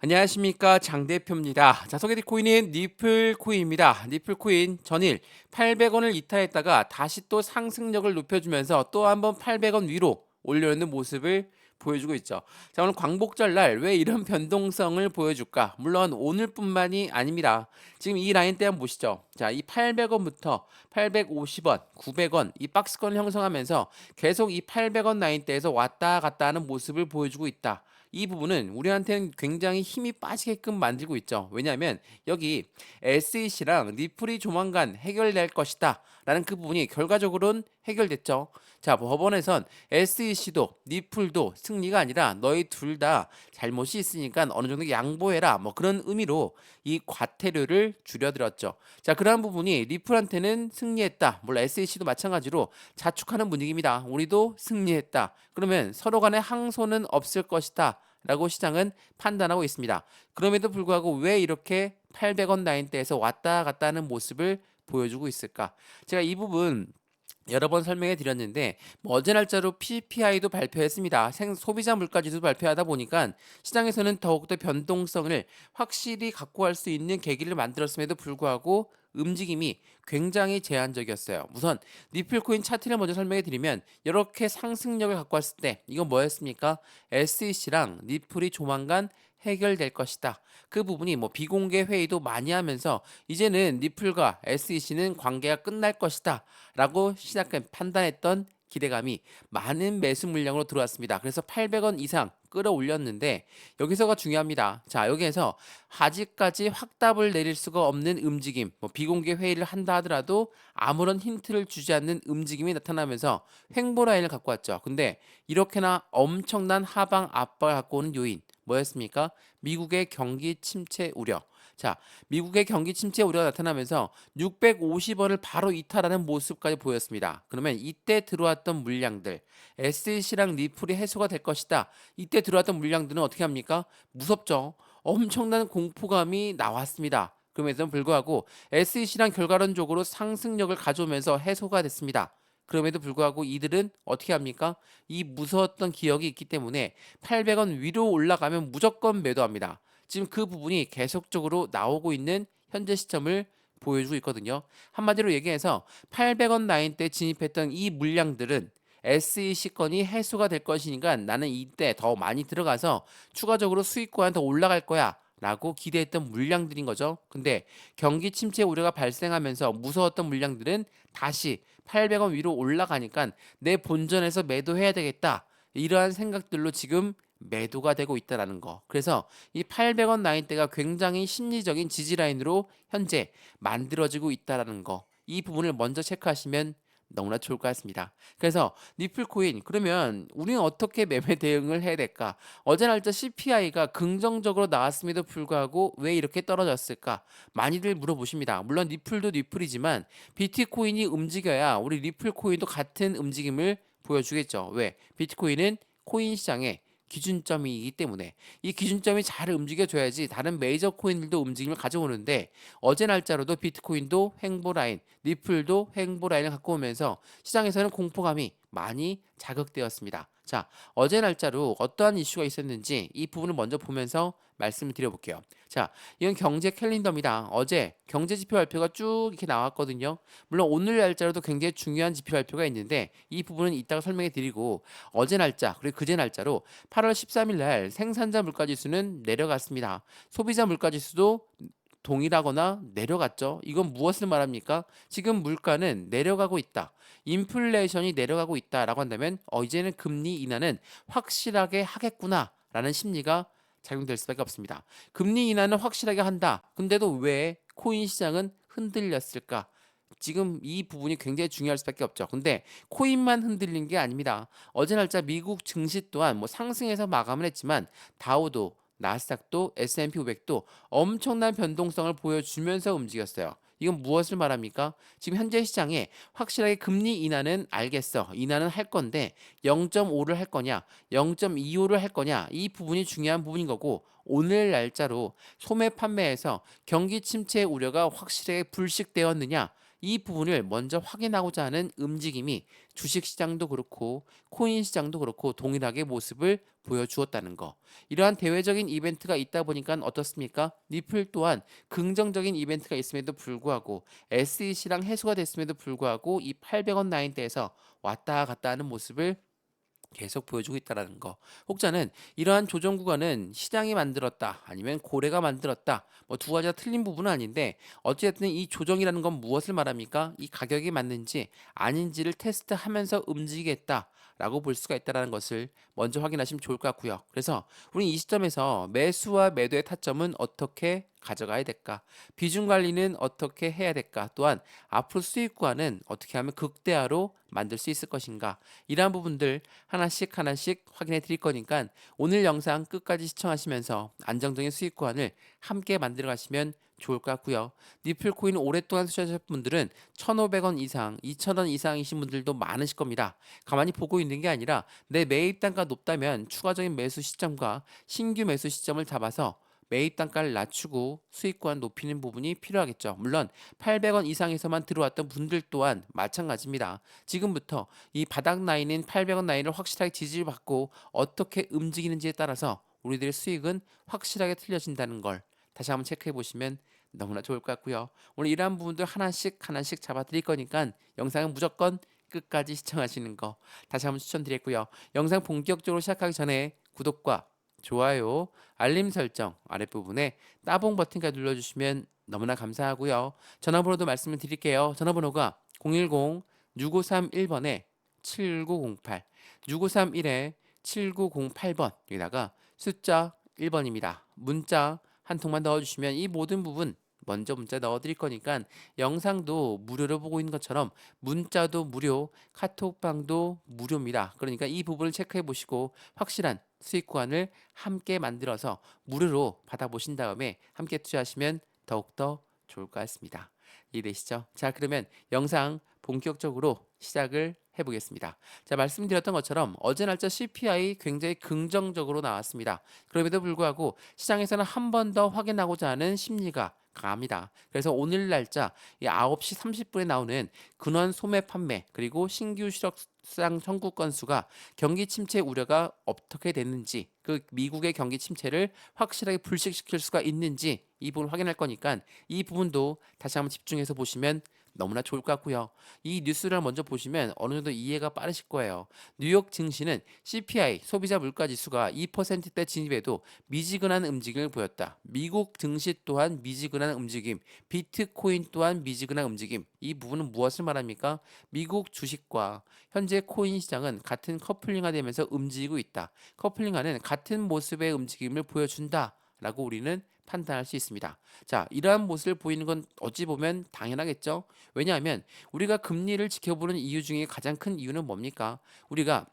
안녕하십니까 장 대표입니다. 자 소개드릴 코인은 니플코인입니다. 니플코인 전일 800원을 이탈했다가 다시 또 상승력을 높여주면서 또 한번 800원 위로 올려놓는 모습을 보여주고 있죠. 자 오늘 광복절 날 왜 이런 변동성을 보여줄까? 물론 오늘뿐만이 아닙니다. 지금 이 라인대 한번 보시죠. 자 이 800원부터 850원, 900원 이 박스권을 형성하면서 계속 이 800원 라인대에서 왔다 갔다 하는 모습을 보여주고 있다. 이 부분은 우리한테는 굉장히 힘이 빠지게끔 만들고 있죠. 왜냐하면 여기 SEC랑 리플이 조만간 해결될 것이다. 라는 그 부분이 결과적으로는 해결됐죠. 자, 법원에선 SEC도 리플도 승리가 아니라 너희 둘 다 잘못이 있으니까 어느 정도 양보해라. 뭐 그런 의미로 이 과태료를 줄여들었죠. 자, 그러한 부분이 리플한테는 승리했다. 물론 SEC도 마찬가지로 자축하는 분위기입니다. 우리도 승리했다. 그러면 서로 간에 항소는 없을 것이다. 라고 시장은 판단하고 있습니다. 그럼에도 불구하고 왜 이렇게 800원 라인대에서 왔다 갔다 하는 모습을 보여주고 있을까? 제가 이 부분 여러 번 설명해 드렸는데 뭐 어제 날짜로 PPI도 발표했습니다. 소비자 물가지수 발표하다 보니까 시장에서는 더욱더 변동성을 확실히 갖고 갈 수 있는 계기를 만들었음에도 불구하고 움직임이 굉장히 제한적이었어요. 우선 니플코인 차트를 먼저 설명해 드리면 이렇게 상승력을 갖고 왔을 때 이건 뭐였습니까? SEC랑 니플이 조만간 해결될 것이다. 그 부분이 뭐 비공개 회의도 많이 하면서 이제는 니플과 SEC는 관계가 끝날 것이다. 라고 시작한 판단했던 기대감이 많은 매수 물량으로 들어왔습니다. 그래서 800원 이상 끌어올렸는데 여기서가 중요합니다. 자, 여기에서 아직까지 확답을 내릴 수가 없는 움직임, 뭐 비공개 회의를 한다 하더라도 아무런 힌트를 주지 않는 움직임이 나타나면서 횡보 라인을 갖고 왔죠. 근데 이렇게나 엄청난 하방 압박을 갖고 오는 요인 뭐였습니까? 미국의 경기 침체 우려. 자, 미국의 경기 침체 우려가 나타나면서 650원을 바로 이탈하는 모습까지 보였습니다. 그러면 이때 들어왔던 물량들, SEC랑 리플이 해소가 될 것이다. 이때 들어왔던 물량들은 어떻게 합니까? 무섭죠. 엄청난 공포감이 나왔습니다. 그럼에도 불구하고 SEC랑 결과론적으로 상승력을 가져오면서 해소가 됐습니다. 그럼에도 불구하고 이들은 어떻게 합니까? 이 무서웠던 기억이 있기 때문에 800원 위로 올라가면 무조건 매도합니다. 지금 그 부분이 계속적으로 나오고 있는 현재 시점을 보여주고 있거든요. 한마디로 얘기해서 800원 라인 때 진입했던 이 물량들은 SEC건이 해소가 될 것이니까 나는 이때 더 많이 들어가서 추가적으로 수익권이 더 올라갈 거야. 라고 기대했던 물량들인 거죠. 근데 경기 침체 우려가 발생하면서 무서웠던 물량들은 다시 800원 위로 올라가니까 내 본전에서 매도해야 되겠다. 이러한 생각들로 지금 매도가 되고 있다라는 거. 그래서 이 800원 라인대가 굉장히 심리적인 지지 라인으로 현재 만들어지고 있다라는 거. 이 부분을 먼저 체크하시면 너무나 좋을 것 같습니다. 그래서 니플코인 그러면 우리는 어떻게 매매 대응을 해야 될까? 어제 날짜 CPI가 긍정적으로 나왔음에도 불구하고 왜 이렇게 떨어졌을까? 많이들 물어보십니다. 물론 니플도 니플이지만 비트코인이 움직여야 우리 리플코인도 같은 움직임을 보여주겠죠. 왜? 비트코인은 코인 시장에 기준점이기 때문에 이 기준점이 잘 움직여줘야지 다른 메이저 코인들도 움직임을 가져오는데 어제 날짜로도 비트코인도 횡보 라인, 리플도 횡보 라인을 갖고 오면서 시장에서는 공포감이 많이 자극되었습니다. 자, 어제 날짜로 어떠한 이슈가 있었는지 이 부분을 먼저 보면서 말씀을 드려볼게요. 자, 이건 경제 캘린더입니다. 어제 경제 지표 발표가 쭉 이렇게 나왔거든요. 물론 오늘 날짜로도 굉장히 중요한 지표 발표가 있는데 이 부분은 이따가 설명해 드리고 어제 날짜 그리고 그제 날짜로 8월 13일 날 생산자 물가지수는 내려갔습니다. 소비자 물가지수도 동일하거나 내려갔죠. 이건 무엇을 말합니까? 지금 물가는 내려가고 있다. 인플레이션이 내려가고 있다라고 한다면 이제는 금리 인하는 확실하게 하겠구나라는 심리가 작용될 수밖에 없습니다. 금리 인하는 확실하게 한다. 근데도 왜 코인 시장은 흔들렸을까? 지금 이 부분이 굉장히 중요할 수밖에 없죠. 근데 코인만 흔들린 게 아닙니다. 어제 날짜 미국 증시 또한 뭐 상승해서 마감을 했지만 다우도 나스닥도 S&P 500도 엄청난 변동성을 보여주면서 움직였어요. 이건 무엇을 말합니까? 지금 현재 시장에 확실하게 금리 인하는 알겠어. 인하는 할 건데 0.5를 할 거냐, 0.25를 할 거냐 이 부분이 중요한 부분인 거고 오늘 날짜로 소매 판매에서 경기 침체 우려가 확실하게 불식되었느냐 이 부분을 먼저 확인하고자 하는 움직임이 주식 시장도 그렇고 코인 시장도 그렇고 동일하게 모습을 보여주었다는 거. 이러한 대외적인 이벤트가 있다 보니까 어떻습니까? 리플 또한 긍정적인 이벤트가 있음에도 불구하고 SEC랑 해소가 됐음에도 불구하고 이 800원 라인대에서 왔다 갔다 하는 모습을 계속 보여주고 있다라는 거. 혹자는 이러한 조정 구간은 시장이 만들었다, 아니면 고래가 만들었다. 뭐 두 가지가 틀린 부분은 아닌데 어쨌든 이 조정이라는 건 무엇을 말합니까? 이 가격이 맞는지 아닌지를 테스트하면서 움직이겠다라고 볼 수가 있다라는 것을 먼저 확인하시면 좋을 것 같고요. 그래서 우리 이 시점에서 매수와 매도의 타점은 어떻게 가져가야 될까? 비중 관리는 어떻게 해야 될까? 또한 앞으로 수익 구간은 어떻게 하면 극대화로 만들 수 있을 것인가? 이러한 부분들 하나씩 하나씩 확인해 드릴 거니까 오늘 영상 끝까지 시청하시면서 안정적인 수익 구간을 함께 만들어 가시면 좋을 것 같고요. 니플 코인 오랫동안 투자하셨던 분들은 1,500원 이상, 2,000원 이상이신 분들도 많으실 겁니다. 가만히 보고 있는 게 아니라 내 매입 단가 높다면 추가적인 매수 시점과 신규 매수 시점을 잡아서 매입 단가를 낮추고 수익 구간 높이는 부분이 필요하겠죠. 물론 800원 이상에서만 들어왔던 분들 또한 마찬가지입니다. 지금부터 이 바닥 라인인 800원 라인을 확실하게 지지를 받고 어떻게 움직이는지에 따라서 우리들의 수익은 확실하게 틀려진다는 걸 다시 한번 체크해 보시면 너무나 좋을 것 같고요. 오늘 이러한 부분들 하나씩 하나씩 잡아 드릴 거니까 영상은 무조건 끝까지 시청하시는 거 다시 한번 추천드리고요. 영상 본격적으로 시작하기 전에 구독과 좋아요, 알림 설정 아랫부분에 따봉 버튼까지 눌러주시면 너무나 감사하고요. 전화번호도 말씀을 드릴게요. 전화번호가 010-6531번에 7908, 6531에 7908번, 여기다가 숫자 1번입니다. 문자 한 통만 넣어주시면 이 모든 부분 먼저 문자 넣어드릴 거니까 영상도 무료로 보고 있는 것처럼 문자도 무료, 카톡방도 무료입니다. 그러니까 이 부분을 체크해 보시고 확실한 수익 구간을 함께 만들어서 무료로 받아보신 다음에 함께 투자하시면 더욱더 좋을 것 같습니다. 이해되시죠? 자, 그러면 영상 본격적으로 시작을 해보겠습니다. 자, 말씀드렸던 것처럼 어제 날짜 CPI 굉장히 긍정적으로 나왔습니다. 그럼에도 불구하고 시장에서는 한 번 더 확인하고자 하는 심리가 강합니다. 그래서 오늘 날짜 9시 30분에 나오는 근원 소매 판매 그리고 신규 실업상 청구 건수가 경기 침체 우려가 어떻게 됐는지, 그 미국의 경기 침체를 확실하게 불식시킬 수가 있는지 이 부분 확인할 거니까 이 부분도 다시 한번 집중해서 보시면 너무나 좋을 것 같고요. 이 뉴스를 먼저 보시면 어느 정도 이해가 빠르실 거예요. 뉴욕 증시는 CPI 소비자 물가 지수가 2%대 진입에도 미지근한 움직임을 보였다. 미국 증시 또한 미지근한 움직임, 비트코인 또한 미지근한 움직임. 이 부분은 무엇을 말합니까? 미국 주식과 현재 코인 시장은 같은 커플링화되면서 움직이고 있다. 커플링화는 같은 모습의 움직임을 보여준다. 라고 우리는 판단할 수 있습니다. 자, 이러한 모습을 보이는 건 어찌 보면 당연하겠죠? 왜냐하면 우리가 금리를 지켜보는 이유 중에 가장 큰 이유는 뭡니까? 우리가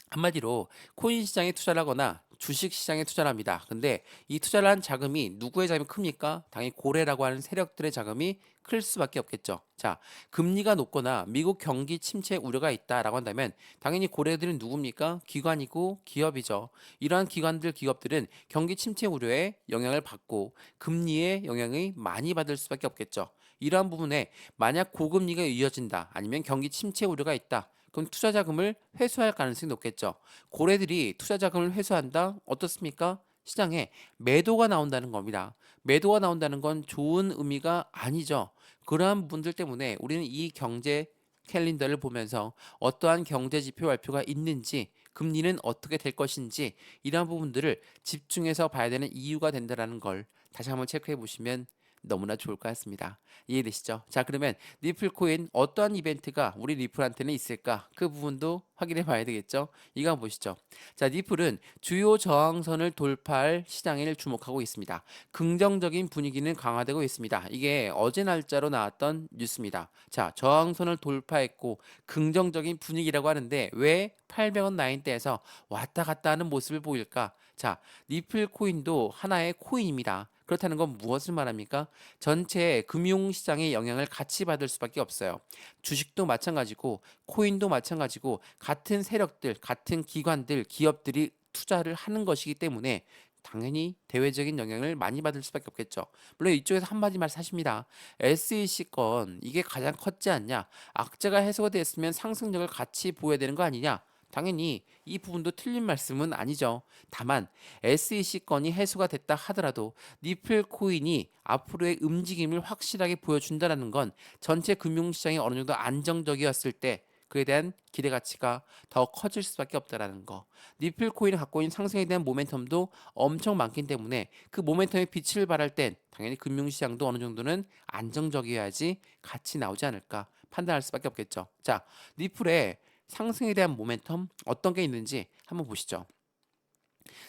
한마디로 코인 시장에 투자를 하거나 주식 시장에 투자를 합니다. 근데 이 투자를 한 자금이 누구의 자금이 큽니까? 당연히 고래라고 하는 세력들의 자금이 클 수밖에 없겠죠. 자, 금리가 높거나 미국 경기 침체 우려가 있다라고 한다면 당연히 고래들은 누굽니까? 기관이고 기업이죠. 이러한 기관들, 기업들은 경기 침체 우려에 영향을 받고 금리의 영향을 많이 받을 수밖에 없겠죠. 이러한 부분에 만약 고금리가 이어진다, 아니면 경기 침체 우려가 있다, 그럼 투자 자금을 회수할 가능성이 높겠죠. 고래들이 투자 자금을 회수한다? 어떻습니까? 시장에 매도가 나온다는 겁니다. 매도가 나온다는 건 좋은 의미가 아니죠. 그러한 분들 때문에 우리는 이 경제 캘린더를 보면서 어떠한 경제 지표 발표가 있는지, 금리는 어떻게 될 것인지 이러한 부분들을 집중해서 봐야 되는 이유가 된다는 걸 다시 한번 체크해 보시면 너무나 좋을 것 같습니다. 이해되시죠? 자, 그러면 리플코인 어떠한 이벤트가 우리 리플한테는 있을까? 그 부분도 확인해 봐야 되겠죠? 이거 한번 보시죠. 자, 리플은 주요 저항선을 돌파할 시장을 주목하고 있습니다. 긍정적인 분위기는 강화되고 있습니다. 이게 어제 날짜로 나왔던 뉴스입니다. 자, 저항선을 돌파했고 긍정적인 분위기라고 하는데 왜 800원 라인대에서 왔다 갔다 하는 모습을 보일까? 자, 리플 코인도 하나의 코인입니다. 그렇다는 건 무엇을 말합니까? 전체 금융시장의 영향을 같이 받을 수밖에 없어요. 주식도 마찬가지고 코인도 마찬가지고 같은 세력들, 같은 기관들, 기업들이 투자를 하는 것이기 때문에 당연히 대외적인 영향을 많이 받을 수밖에 없겠죠. 물론 이쪽에서 한마디 말씀하십니다. SEC 건 이게 가장 컸지 않냐? 악재가 해소가 됐으면 상승력을 같이 보여야 되는 거 아니냐? 당연히 이 부분도 틀린 말씀은 아니죠. 다만 SEC 건이 해소가 됐다 하더라도 니플 코인이 앞으로의 움직임을 확실하게 보여준다는 건 전체 금융시장이 어느 정도 안정적이었을 때 그에 대한 기대 가치가 더 커질 수밖에 없다라는 거. 니플 코인이 갖고 있는 상승에 대한 모멘텀도 엄청 많기 때문에 그 모멘텀에 빛을 발할 땐 당연히 금융시장도 어느 정도는 안정적이어야지 같이 나오지 않을까 판단할 수밖에 없겠죠. 자, 니플의 상승에 대한 모멘텀 어떤 게 있는지 한번 보시죠.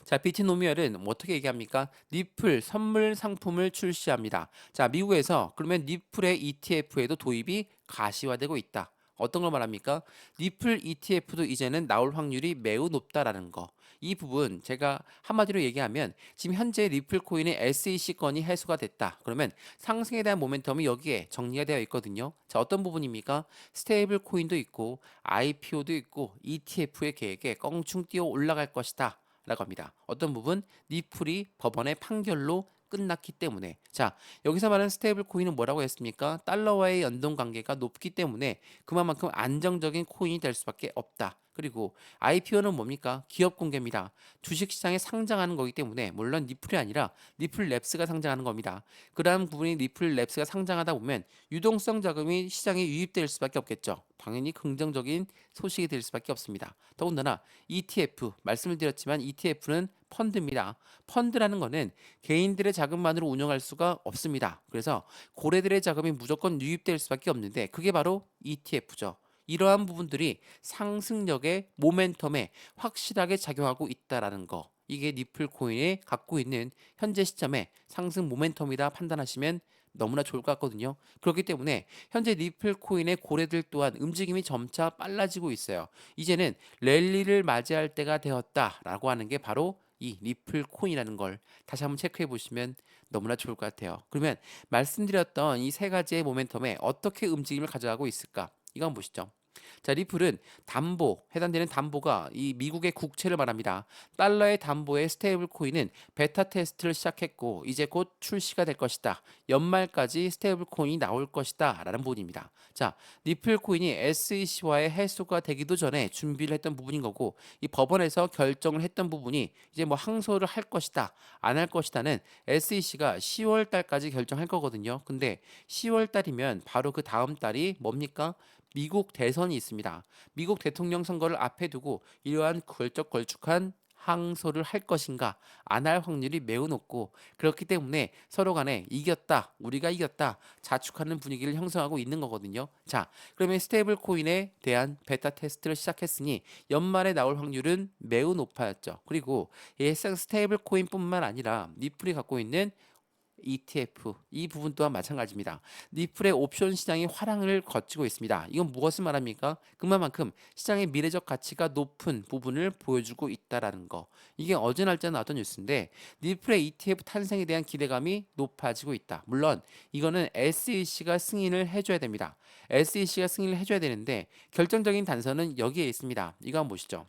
자, 비트노미얼은 뭐 어떻게 얘기합니까? 니플 선물 상품을 출시합니다. 자, 미국에서 그러면 니플의 ETF에도 도입이 가시화되고 있다. 어떤 걸 말합니까? 니플 ETF도 이제는 나올 확률이 매우 높다라는 거. 이 부분 제가 한마디로 얘기하면 지금 현재 리플 코인의 SEC 건이 해소가 됐다. 그러면 상승에 대한 모멘텀이 여기에 정리가 되어 있거든요. 자, 어떤 부분입니까? 스테이블 코인도 있고 IPO도 있고 ETF의 계획에 껑충 뛰어 올라갈 것이다. 라고 합니다. 어떤 부분? 니플이 법원의 판결로 끝났기 때문에. 자, 여기서 말하는 스테이블 코인은 뭐라고 했습니까? 달러와의 연동 관계가 높기 때문에 그만큼 안정적인 코인이 될 수밖에 없다. 그리고 IPO는 뭡니까? 기업 공개입니다. 주식시장에 상장하는 거기 때문에 물론 니플이 아니라 니플 랩스가 상장하는 겁니다. 그러한 부분이 니플 랩스가 상장하다 보면 유동성 자금이 시장에 유입될 수밖에 없겠죠. 당연히 긍정적인 소식이 될 수밖에 없습니다. 더군다나 ETF 말씀을 드렸지만 ETF는 펀드입니다. 펀드라는 거는 개인들의 자금만으로 운영할 수가 없습니다. 그래서 고래들의 자금이 무조건 유입될 수밖에 없는데 그게 바로 ETF죠. 이러한 부분들이 상승력의 모멘텀에 확실하게 작용하고 있다라는 거. 이게 니플 코인이 갖고 있는 현재 시점의 상승 모멘텀이다 판단하시면 너무나 좋을 것 같거든요. 그렇기 때문에 현재 니플 코인의 고래들 또한 움직임이 점차 빨라지고 있어요. 이제는 랠리를 맞이할 때가 되었다라고 하는 게 바로 이 리플 코인이라는 걸 다시 한번 체크해 보시면 너무나 좋을 것 같아요. 그러면 말씀드렸던 이 세 가지의 모멘텀에 어떻게 움직임을 가져가고 있을까? 이거 한번 보시죠. 자, 리플은 담보, 해당되는 담보가 이 미국의 국채를 말합니다. 달러의 담보의 스테이블 코인은 베타 테스트를 시작했고 이제 곧 출시가 될 것이다. 연말까지 스테이블 코인이 나올 것이다. 라는 부분입니다. 자, 리플 코인이 SEC와의 해소가 되기도 전에 준비를 했던 부분인 거고 이 법원에서 결정을 했던 부분이 이제 뭐 항소를 할 것이다. 안 할 것이다는 SEC가 10월 달까지 결정할 거거든요. 근데 10월 달이면 바로 그 다음 달이 뭡니까? 미국 대선이 있습니다. 미국 대통령 선거를 앞에 두고 이러한 걸쭉한 항소를 할 것인가 안 할 확률이 매우 높고 그렇기 때문에 서로 간에 이겼다 우리가 이겼다 자축하는 분위기를 형성하고 있는 거거든요. 자, 그러면 스테이블 코인에 대한 베타 테스트를 시작했으니 연말에 나올 확률은 매우 높아졌죠. 그리고 예상 스테이블 코인뿐만 아니라 니플이 갖고 있는 ETF 이 부분 또한 마찬가지입니다. 니플의 옵션 시장이 화랑을 거치고 있습니다. 이건 무엇을 말합니까? 그만큼 시장의 미래적 가치가 높은 부분을 보여주고 있다라는 거. 이게 어제 날짜 나왔던 뉴스인데 니플의 ETF 탄생에 대한 기대감이 높아지고 있다. 물론 이거는 SEC가 승인을 해줘야 됩니다. SEC가 승인을 해줘야 되는데 결정적인 단서는 여기에 있습니다. 이거 한번 보시죠.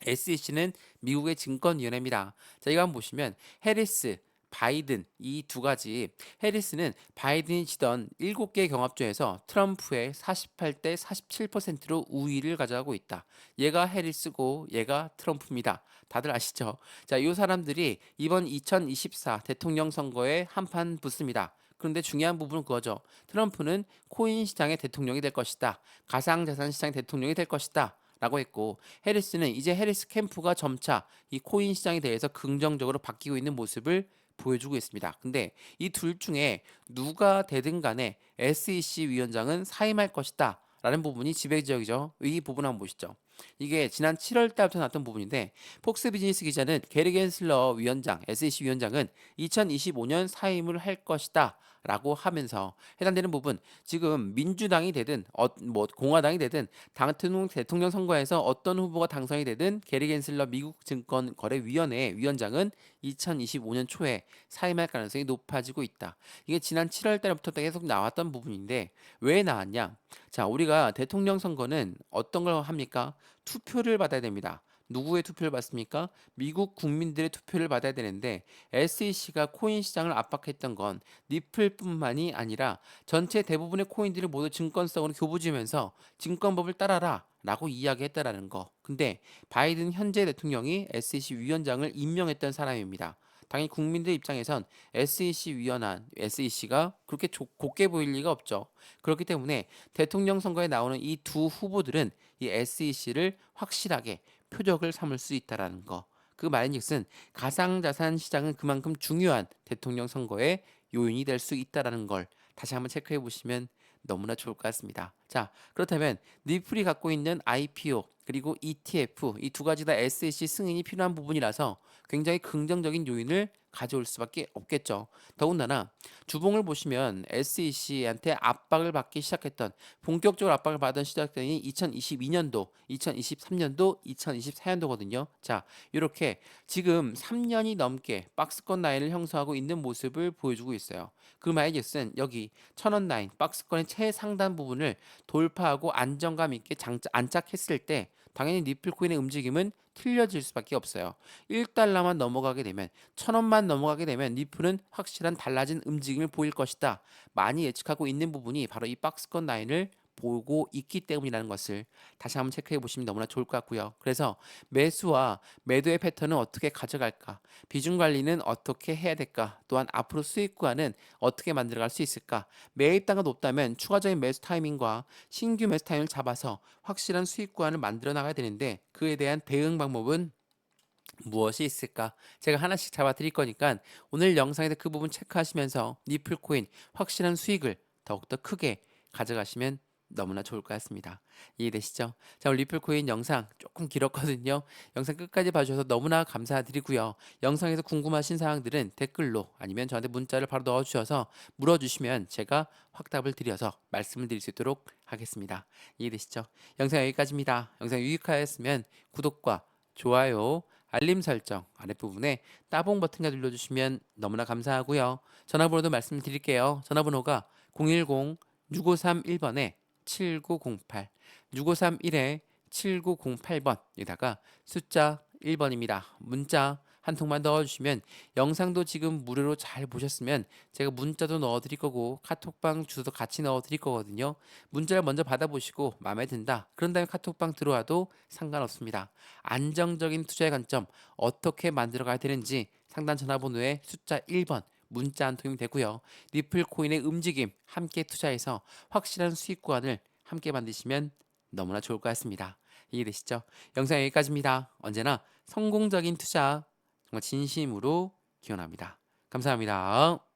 SEC는 미국의 증권위원회입니다. 자, 이거 한번 보시면 해리스 바이든 이 두 가지 해리스는 바이든이 지던 7개 경합주에서 트럼프의 48대 47%로 우위를 가져가고 있다. 얘가 해리스고 얘가 트럼프입니다. 다들 아시죠? 자, 이 사람들이 이번 2024 대통령 선거에 한판 붙습니다. 그런데 중요한 부분은 그거죠. 트럼프는 코인 시장의 대통령이 될 것이다. 가상자산 시장의 대통령이 될 것이다. 라고 했고 해리스는 이제 해리스 캠프가 점차 이 코인 시장에 대해서 긍정적으로 바뀌고 있는 모습을 보여주고 있습니다. 근데 이 둘 중에 누가 되든 간에 SEC 위원장은 사임할 것이다. 라는 부분이 지배적이죠. 이 부분 한번 보시죠. 이게 지난 7월 달부터 나왔던 부분인데 폭스 비즈니스 기자는 게리 겐슬러 위원장, SEC 위원장은 2025년 사임을 할 것이다. 라고 하면서 해당되는 부분 지금 민주당이 되든 뭐 공화당이 되든 대통령 선거에서 어떤 후보가 당선이 되든 게리 겐슬러 미국 증권거래위원회 위원장은 2025년 초에 사임할 가능성이 높아지고 있다. 이게 지난 7월 달부터 계속 나왔던 부분인데 왜 나왔냐? 자, 우리가 대통령 선거는 어떤 걸 합니까? 투표를 받아야 됩니다. 누구의 투표를 받습니까? 미국 국민들의 투표를 받아야 되는데 SEC가 코인 시장을 압박했던 건 니플뿐만이 아니라 전체 대부분의 코인들을 모두 증권성으로 교부지으면서 증권법을 따라라 라고 이야기했다라는 거. 근데 바이든 현재 대통령이 SEC 위원장을 임명했던 사람입니다. 당연히 국민들 입장에선 SEC가 그렇게 곱게 보일 리가 없죠. 그렇기 때문에 대통령 선거에 나오는 이 두 후보들은 이 SEC를 확실하게 표적을 삼을 수 있다라는 거. 그 말인즉슨 가상자산 시장은 그만큼 중요한 대통령 선거의 요인이 될 수 있다라는 걸 다시 한번 체크해 보시면 너무나 좋을 것 같습니다. 자, 그렇다면 니플이 갖고 있는 IPO 그리고 ETF 이 두 가지 다 SEC 승인이 필요한 부분이라서 굉장히 긍정적인 요인을 가져올 수밖에 없겠죠. 더군다나 주봉을 보시면 SEC한테 압박을 받기 시작했던 본격적으로 압박을 받은 시작점이 2022년도, 2023년도, 2024년도거든요. 자, 이렇게 지금 3년이 넘게 박스권 라인을 형성하고 있는 모습을 보여주고 있어요. 그 말인즉슨 여기 1000원 라인 박스권의 최상단 부분을 돌파하고 안정감 있게 안착했을 때 당연히 니플코인의 움직임은 틀려질 수밖에 없어요. 1달러만 넘어가게 되면 1000원만 넘어가게 되면 니플은 확실한 달라진 움직임을 보일 것이다. 많이 예측하고 있는 부분이 바로 이 박스권 라인을 보고 있기 때문이라는 것을 다시 한번 체크해 보시면 너무나 좋을 것 같고요. 그래서 매수와 매도의 패턴은 어떻게 가져갈까? 비중 관리는 어떻게 해야 될까? 또한 앞으로 수익 구간은 어떻게 만들어갈 수 있을까? 매입단가 높다면 추가적인 매수 타이밍과 신규 매수 타이밍을 잡아서 확실한 수익 구간을 만들어 나가야 되는데 그에 대한 대응 방법은 무엇이 있을까? 제가 하나씩 잡아 드릴 거니까 오늘 영상에서 그 부분 체크하시면서 니플코인 확실한 수익을 더욱더 크게 가져가시면 너무나 좋을 것 같습니다. 이해되시죠? 자, 오늘 리플코인 영상 조금 길었거든요. 영상 끝까지 봐주셔서 너무나 감사드리고요. 영상에서 궁금하신 사항들은 댓글로 아니면 저한테 문자를 바로 넣어주셔서 물어주시면 제가 확답을 드려서 말씀을 드릴 수 있도록 하겠습니다. 이해되시죠? 영상 여기까지입니다. 영상 유익하였으면 구독과 좋아요, 알림 설정 아랫부분에 따봉 버튼을 눌러주시면 너무나 감사하고요. 전화번호도 말씀드릴게요. 전화번호가 010-6531번에 7908, 6531에 7908번에다가 숫자 1번입니다. 문자 한 통만 넣어주시면 영상도 지금 무료로 잘 보셨으면 제가 문자도 넣어드릴 거고 카톡방 주소도 같이 넣어드릴 거거든요. 문자를 먼저 받아보시고 마음에 든다. 그런 다음에 카톡방 들어와도 상관없습니다. 안정적인 투자의 관점 어떻게 만들어 가야 되는지 상단 전화번호에 숫자 1번 문자 한 통이 되고요. 리플 코인의 움직임 함께 투자해서 확실한 수익 구간을 함께 만드시면 너무나 좋을 것 같습니다. 이해되시죠? 영상 여기까지입니다. 언제나 성공적인 투자 정말 진심으로 기원합니다. 감사합니다.